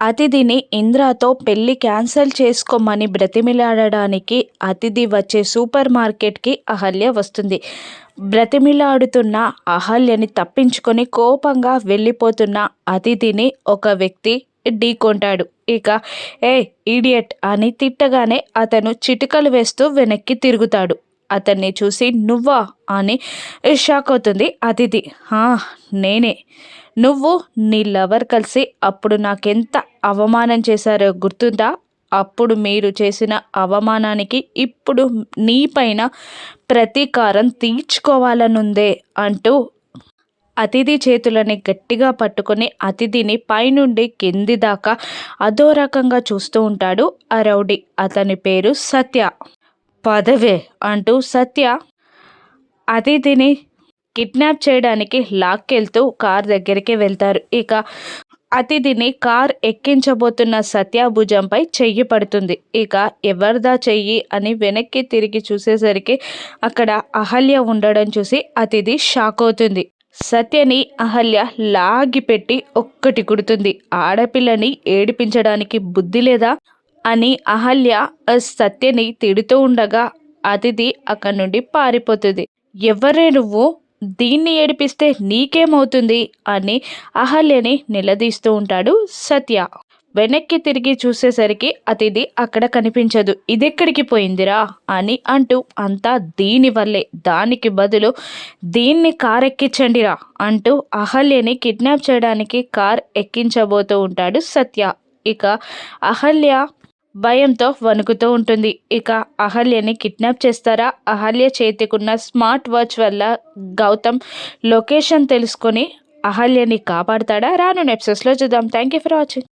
అతిథిని ఇంద్రతో పెళ్లి క్యాన్సిల్ చేసుకోమని బ్రతిమిలాడడానికి అతిథి వచ్చే సూపర్ మార్కెట్కి అహల్య వస్తుంది. బ్రతిమిలాడుతున్న అహల్యని తప్పించుకొని కోపంగా వెళ్ళిపోతున్న అతిథిని ఒక వ్యక్తి ఢీకొంటాడు. ఇక ఏ ఈడియట్ అని తిట్టగానే అతను చిటికలు వేస్తూ వెనక్కి తిరుగుతాడు. అతన్ని చూసి నువ్వా అని షాక్ అవుతుంది అతిథి. నేనే. నువ్వు నీ లవర్ కలిసి అప్పుడు నాకెంత అవమానం చేశారో గుర్తుందా? అప్పుడు మీరు చేసిన అవమానానికి ఇప్పుడు నీపైన ప్రతీకారం తీర్చుకోవాలనుందే అంటూ అతిథి చేతులని గట్టిగా పట్టుకొని అతిథిని పైనుండి కింది దాకా అదో రకంగా చూస్తూ ఉంటాడు ఆ రౌడీ. అతని పేరు సత్య. పదవే అంటూ సత్య అతిథిని కిడ్నాప్ చేయడానికి లాక్కెళ్తూ కార్ దగ్గరికి వెళ్తారు. ఇక అతిథిని కార్ ఎక్కించబోతున్న సత్య భుజంపై చెయ్యి పడుతుంది. ఇక ఎవరిదా చెయ్యి అని వెనక్కి తిరిగి చూసేసరికి అక్కడ అహల్య ఉండడం చూసి అతిథి షాక్ అవుతుంది. సత్యని అహల్య లాగిపెట్టి ఒక్కటి కుడుతుంది. ఆడపిల్లని ఏడిపించడానికి బుద్ధి లేదా అని అహల్య సత్యని తిడుతూ ఉండగా అతిథి అక్కడి నుండి పారిపోతుంది. ఎవరే నువ్వు? దీన్ని ఏడిపిస్తే నీకేమవుతుంది అని అహల్యని నిలదీస్తూ ఉంటాడు సత్య. వెనక్కి తిరిగి చూసేసరికి అతిథి అక్కడ కనిపించదు. ఇదెక్కడికి పోయిందిరా అని అంటూ అంతా దీనివల్లే, దానికి బదులు దీన్ని కార్ ఎక్కించండిరా అంటూ అహల్యని కిడ్నాప్ చేయడానికి కార్ ఎక్కించబోతూ ఉంటాడు సత్య. ఇక అహల్య భయంతో వణుకుతూ ఉంటుంది. ఇక అహల్యని కిడ్నాప్ చేస్తారా? అహల్య చేతికున్న స్మార్ట్ వాచ్ వల్ల గౌతమ్ లొకేషన్ తెలుసుకొని అహల్యని కాపాడతాడా? రాను ఎపిసోడ్స్లో చూద్దాం. Thank you for watching.